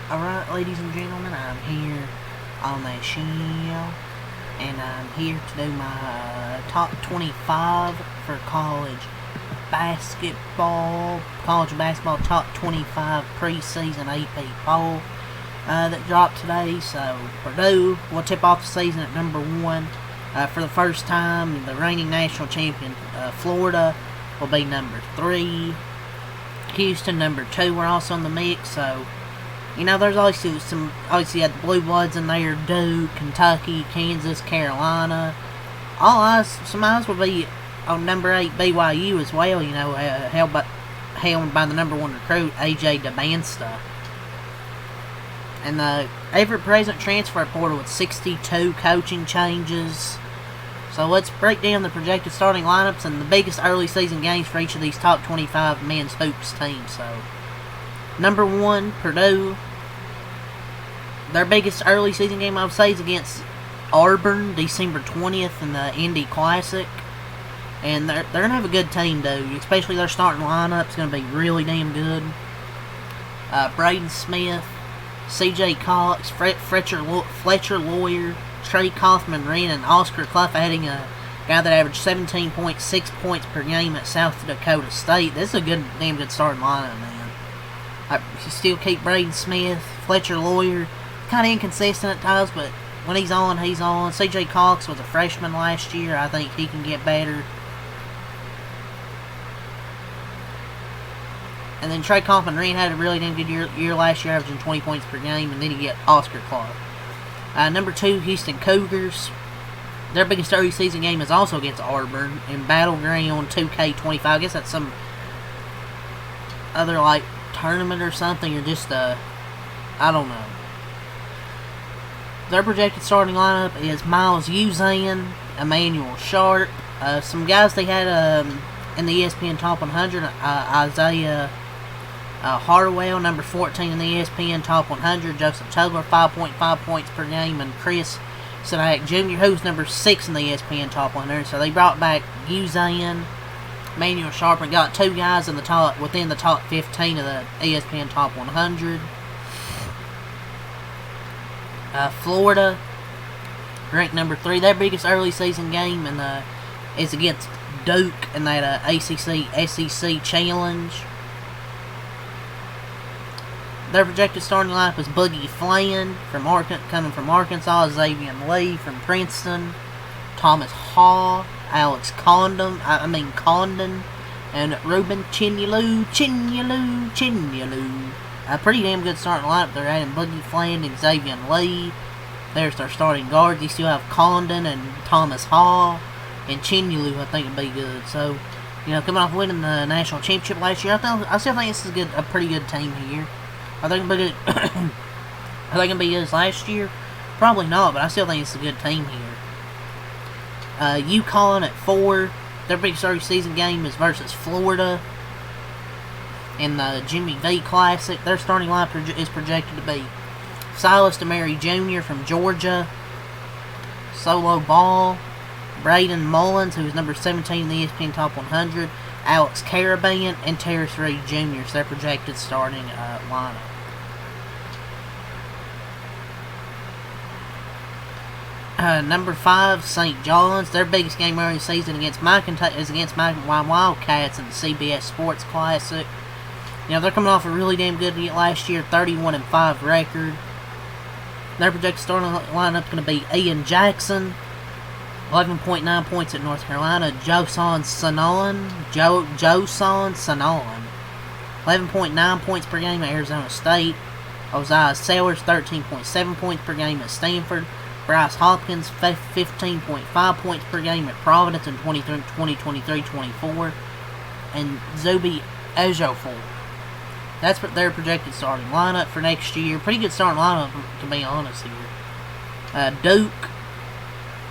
Alright, ladies and gentlemen, I'm here on the show, and I'm here to do my top 25 for college basketball top 25 preseason AP poll that dropped today. So Purdue will tip off the season at number 1 for the first time. The reigning national champion Florida will be number 3. Houston number 2. We're also in the mix, so you know there's obviously you had the Blue Bloods in there: Duke, Kentucky, Kansas, Carolina. Some eyes will be on number 8 BYU as well. You know, held by the number 1 recruit AJ DeBansta. And the ever-present transfer portal with 62 coaching changes. So let's break down the projected starting lineups and the biggest early season games for each of these top 25 men's hoops teams. So, number 1, Purdue. Their biggest early season game, I would say, is against Auburn, December 20th in the Indy Classic. And they're going to have a good team, dude. Especially their starting lineup is going to be really damn good. Braden Smith, C.J. Cox, Fletcher Lawyer, Trey Kaufman-Renn, and Oscar Clough, adding a guy that averaged 17.6 points per game at South Dakota State. This is a damn good starting lineup, man. You still keep Braden Smith, Fletcher Lawyer, kind of inconsistent at times, but when he's on, he's on. C.J. Cox was a freshman last year. I think he can get better. And then Trey Kaufman-Renn had a really damn good year last year, averaging 20 points per game, and then you get Oscar Clough. Number 2, Houston Cougars. Their biggest early season game is also against Auburn in Battleground 2K25. I guess that's some other, like, tournament or something, or just, I don't know. Their projected starting lineup is Miles Uzan, Emmanuel Sharp, some guys they had in the ESPN Top 100, Isaiah Harwell, number 14 in the ESPN Top 100, Joseph Tugler, 5.5 points per game, and Chris Sadak Jr., who's number 6 in the ESPN Top 100. So they brought back Uzan, Emmanuel Sharp, and got 2 guys within the top 15 of the ESPN Top 100. Florida, ranked number 3. Their biggest early season game is against Duke in that ACC-SEC Challenge. Their projected starting lineup is Boogie Flan coming from Arkansas, Xavier Lee from Princeton, Thomas Hall, Alex Condon, and Ruben Chinyelu. A pretty damn good starting lineup. They're adding Boogie Flan and Xavier Lee. There's their starting guards. You still have Condon and Thomas Hall, and Chinyelu, I think, would be good. So, you know, coming off winning the national championship last year, I still think this is a pretty good team here. Are they going to be good? Are they going to be as last year? Probably not, but I still think it's a good team here. UConn at 4. Their biggest early season game is versus Florida in the Jimmy V Classic. Their starting lineup is projected to be Silas DeMary Jr. from Georgia, Solo Ball, Braden Mullins, who's number 17 in the ESPN Top 100, Alex Caravan, and Terrence Reed Jr. So their projected starting lineup. Number 5, St. John's. Their biggest game early in the season is against my Wildcats in the CBS Sports Classic. You know, they're coming off a really damn good last year, 31-5 record. Their projected starting lineup is going to be Ian Jackson, 11.9 points at North Carolina. Joson Sanon, 11.9 points per game at Arizona State. Osiah Sellers, 13.7 points per game at Stanford. Bryce Hopkins, 15.5 points per game at Providence in 2023-24. And Zuby Ejiofor. That's their projected starting lineup for next year. Pretty good starting lineup, to be honest here. Duke,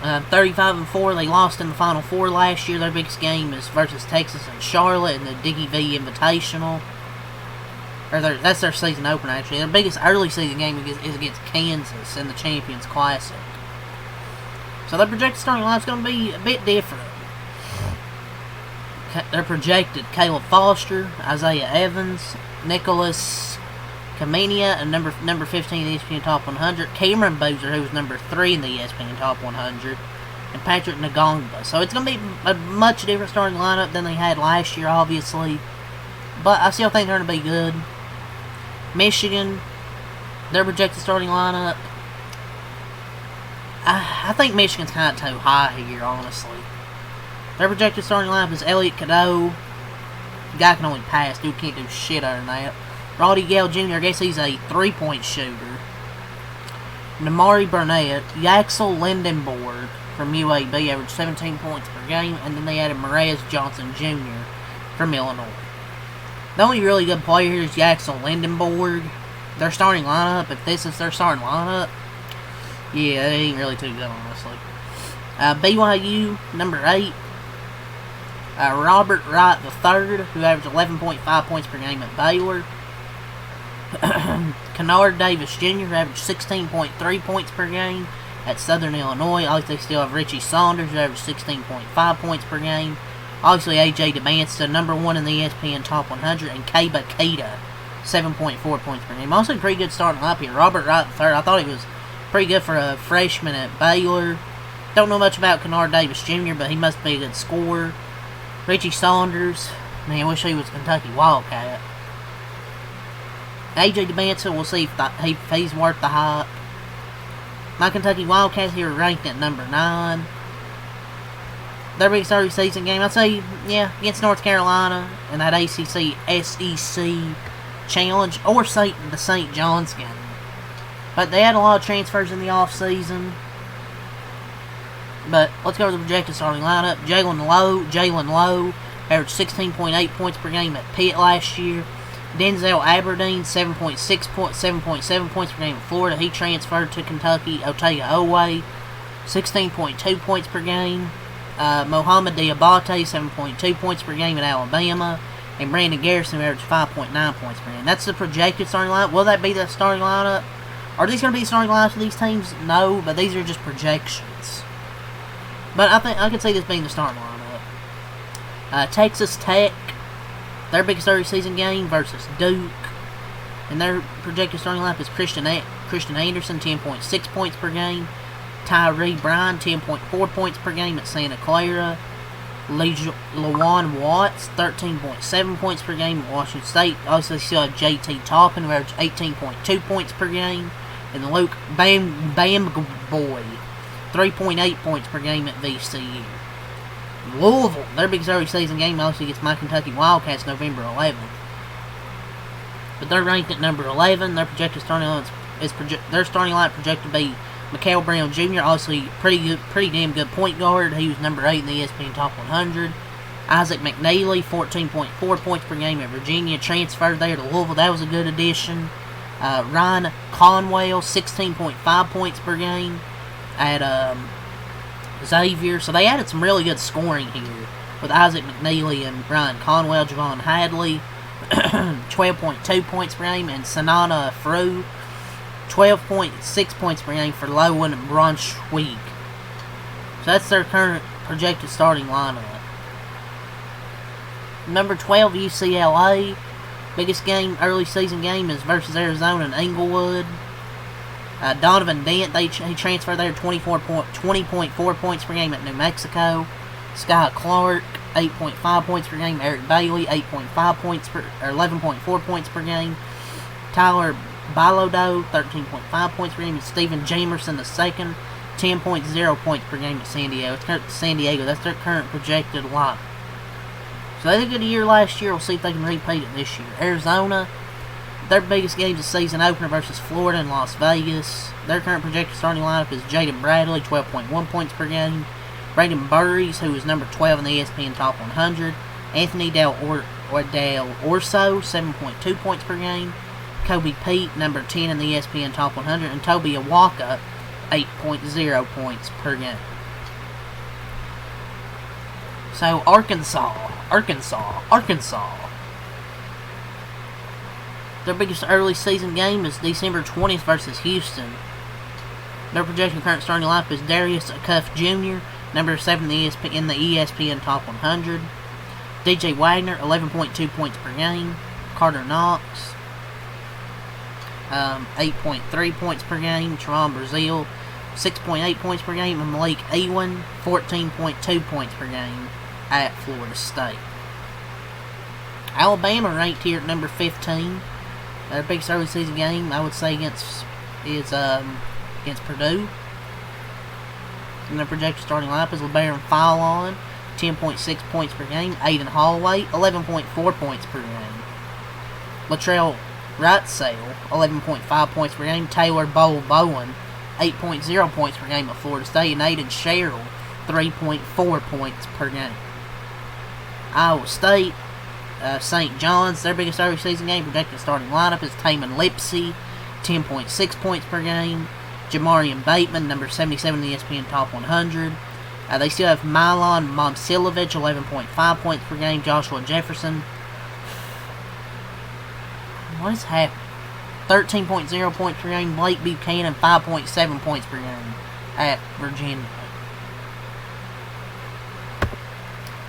35-4. They lost in the Final Four last year. Their biggest game is versus Texas and Charlotte in the Diggy V Invitational. That's their season opener, actually. Their biggest early season game is against Kansas in the Champions Classic. So their projected starting line is going to be a bit different. They're projected Caleb Foster, Isaiah Evans, Nicholas Kamenia, and number 15 in the ESPN Top 100. Cameron Boozer, who was number 3 in the ESPN Top 100. And Patrick Ngongba. So it's going to be a much different starting lineup than they had last year, obviously. But I still think they're going to be good. Michigan, their projected starting lineup. I think Michigan's kind of too high here, honestly. Their projected starting lineup is Elliot Cadeau. The guy can only pass. Dude can't do shit other than that. Roddy Gale Jr., I guess he's a three-point shooter. Namari Burnett. Yaxel Lindenborg from UAB averaged 17 points per game. And then they added Marias Johnson Jr. from Illinois. The only really good player here is Yaxel Lindenborg. Their starting lineup, if this is their starting lineup, yeah, it ain't really too good, honestly. BYU, number 8. Robert Wright III, who averaged 11.5 points per game at Baylor. Kennard Davis Jr., who averaged 16.3 points per game at Southern Illinois. Obviously, they still have Richie Saunders, who averaged 16.5 points per game. Obviously, A.J. DeMansta, number 1 in the ESPN Top 100. And Kaba Keita, 7.4 points per game. Also, pretty good starting up here. Robert Wright III, I thought he was pretty good for a freshman at Baylor. Don't know much about Kennard Davis Jr., but he must be a good scorer. Richie Saunders, man, I wish he was Kentucky Wildcat. A.J. DeMansta, we'll see if he's worth the hype. My Kentucky Wildcats here are ranked at number 9. Their biggest early season game, I'd say, yeah, against North Carolina in that ACC SEC Challenge, or the St. John's game. But they had a lot of transfers in the offseason. But let's go to the projected starting lineup. Jalen Lowe averaged 16.8 points per game at Pitt last year. Denzel Aberdeen, 7.7 points per game at Florida. He transferred to Kentucky. Otega Owe, 16.2 points per game. Mohamed Diabate, 7.2 points per game at Alabama. And Brandon Garrison averaged 5.9 points per game. That's the projected starting lineup. Will that be the starting lineup? Are these going to be starting lineups for these teams? No, but these are just projections. But I think I could see this being the starting lineup. Texas Tech, their biggest early season game versus Duke. And their projected starting lineup is Christian Anderson, 10.6 points per game. Tyree Bryan, 10.4 points per game at Santa Clara. Lawan Watts, 13.7 points per game at Washington State. Also, still have J.T. Toppin, who averaged 18.2 points per game. And Luke Bam Boy, 3.8 points per game at VCU. Louisville, their biggest early season game, obviously against my Kentucky Wildcats November 11th. But they're ranked at number 11. Their projected starting line their starting line projected to be Mikael Brown Jr., obviously pretty damn good point guard. He was number 8 in the ESPN Top 100. Isaac McNeely, 14.4 points per game at Virginia, transferred there to Louisville. That was a good addition. Ryan Conwell, 16.5 points per game at Xavier. So they added some really good scoring here with Isaac McNeely and Ryan Conwell. Javon Hadley, 12.2 points per game, and Sanana Frew, 12.6 points per game for Lowen and Braunschweig. So that's their current projected starting lineup. Number 12, UCLA. Biggest game, early season game, is versus Arizona and Inglewood. Donovan Dent, he transferred there 20.4 points per game at New Mexico. Sky Clark, 8.5 points per game. Eric Bailey, 11.4 points per game. Tyler Bilodeau, 13.5 points per game. And Stephen Jamerson II, 10.0 points per game at San Diego. That's their current projected lineup. So they had a good year last year. We'll see if they can repeat it this year. Arizona, their biggest game is the season opener versus Florida and Las Vegas. Their current projected starting lineup is Jaden Bradley, 12.1 points per game. Brandon Burries, who is number 12 in the ESPN Top 100. Anthony Del Orso, 7.2 points per game. Kobe Pete, number 10 in the ESPN Top 100. And Toby Awaka, 8.0 points per game. So, Arkansas. Their biggest early season game is December 20th versus Houston. Their projected current starting lineup is Darius Cuff Jr., number 7 in the ESPN Top 100. DJ Wagner, 11.2 points per game. Carter Knox. 8.3 points per game. Trevon Brazile, 6.8 points per game. And Malik Ewan, 14.2 points per game at Florida State. Alabama ranked here at number 15. Their biggest early season game, I would say, against Purdue. And their projected starting lineup is LeBaron Fallon, 10.6 points per game. Aiden Holloway, 11.4 points per game. Latrell Wrightsale, 11.5 points per game. Taylor Bowen, 8.0 points per game at Florida State. And Aiden Sherrill, 3.4 points per game. Iowa State, St. John's, their biggest early season game, projected starting lineup is Taman Lipsey, 10.6 points per game. Jamarian Bateman, number 77 in the ESPN Top 100. They still have Milan Momcilovic, 11.5 points per game. Joshua Jefferson, what is happening? 13.0 points per game. Blake Buchanan, 5.7 points per game at Virginia.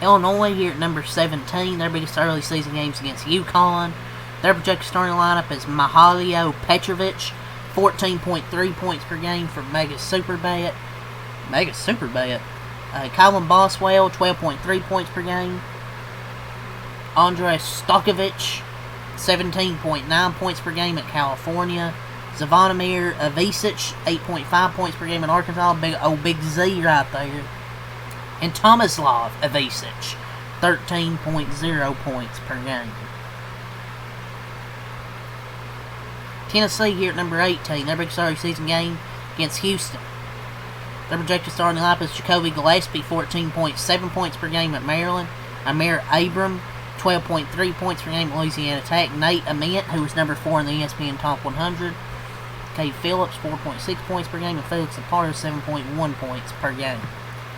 Illinois here at number 17. Their biggest early season games against UConn. Their projected starting lineup is Mihailo Petrovic, 14.3 points per game for Mega Superbet. Colin Boswell, 12.3 points per game. Andrei Stokovic, 17.9 points per game at California. Zvonimir Ivisic, 8.5 points per game in Arkansas. Big Z right there. And Tomislav Ivisic, 13.0 points per game. Tennessee here at number 18. Their biggest early season game against Houston. Their projected starting lineup is Jacoby Gillespie, 14.7 points per game at Maryland. Amir Abram, 12.3 points per game at Louisiana Tech. Nate Ament, who was number 4 in the ESPN Top 100. Cade Phillips, 4.6 points per game. And Felix Zapata, 7.1 points per game.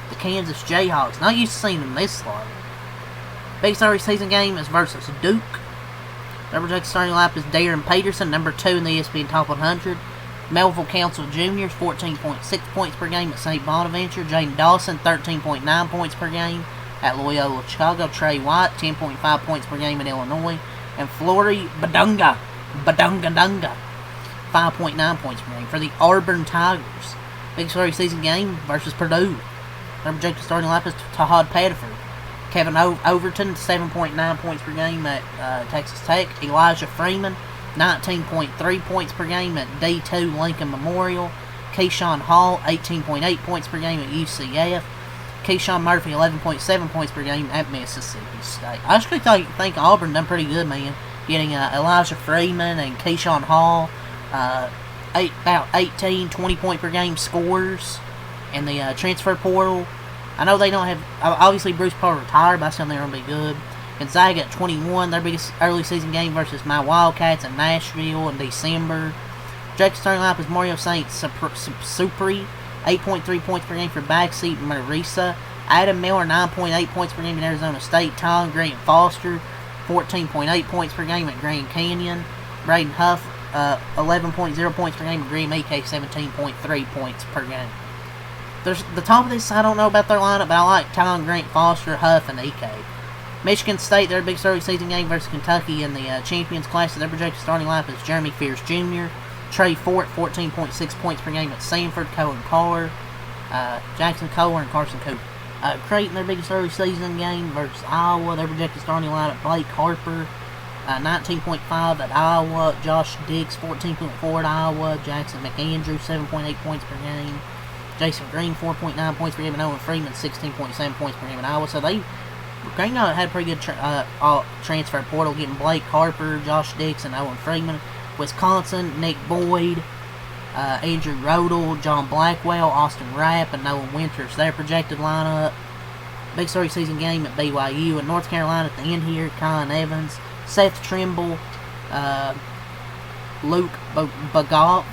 The Kansas Jayhawks, not used to seeing them this low. Biggest early season game is versus Duke. Their projected starting lineup is Darren Peterson, number 2 in the ESPN Top 100. Melville Council Jr., 14.6 points per game at St. Bonaventure. Jaden Dawson, 13.9 points per game at Loyola Chicago. Trey White, 10.5 points per game in Illinois. And Flory Badunga, 5.9 points per game for the Auburn Tigers. Biggest early season game versus Purdue. Their projected starting lineup is Tahad Pettiford. Kevin Overton, 7.9 points per game at Texas Tech. Elijah Freeman, 19.3 points per game at D2 Lincoln Memorial. Keyshawn Hall, 18.8 points per game at UCF. Keyshawn Murphy, 11.7 points per game at Mississippi State. I actually think Auburn done pretty good, man. Getting Elijah Freeman and Keyshawn Hall, about 18, 20 point per game scores in the transfer portal. I know they don't have, obviously Bruce Pearl retired, but I still think they're going to be good. Gonzaga at 21, their biggest early season game versus my Wildcats in Nashville in December. Projected starting lineup is Mario St. Supri, 8.3 points per game for backseat Marisa. Adam Miller, 9.8 points per game in Arizona State. Tom Grant Foster, 14.8 points per game at Grand Canyon. Braden Huff, 11.0 points per game at Green Ek, 17.3 points per game. There's the top of this, I don't know about their lineup, but I like Tom Grant Foster, Huff, and Ek. Michigan State, their big early season game versus Kentucky in the Champions Class. Their projected starting lineup is Jeremy Fears Jr., Trey Fort, 14.6 points per game at Sanford, Cohen Carr, Jackson Kohler, and Carson Cooper. Creighton, their biggest early season game versus Iowa. Their projected starting lineup, Blake Harper, 19.5 at Iowa. Josh Dix, 14.4 at Iowa. Jackson McAndrew, 7.8 points per game. Jason Green, 4.9 points per game, and Owen Freeman, 16.7 points per game in Iowa. So Green had a pretty good transfer portal, getting Blake Harper, Josh Dix, and Owen Freeman. Wisconsin, Nick Boyd, Andrew Rodel, John Blackwell, Austin Rapp, and Nolan Winters. Their projected lineup. Big early season game at BYU. And North Carolina at the end here, Colin Evans, Seth Trimble, Luke Bogavok,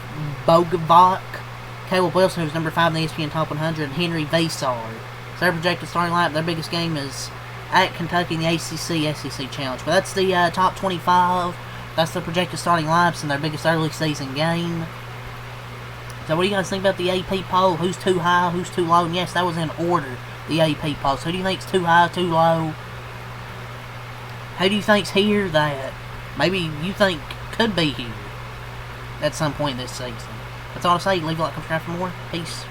Caleb Wilson, who's number 5 in the ESPN Top 100, and Henry Vesard. So their projected starting lineup, their biggest game is at Kentucky in the ACC SEC Challenge. But that's the top 25. That's the projected starting lineups in their biggest early season game. So what do you guys think about the AP poll? Who's too high, who's too low? And yes, that was in order, the AP poll. So who do you think's too high, too low? Who do you think's here that maybe you think could be here? at some point this season. That's all I say. Leave a like, subscribe for more. Peace.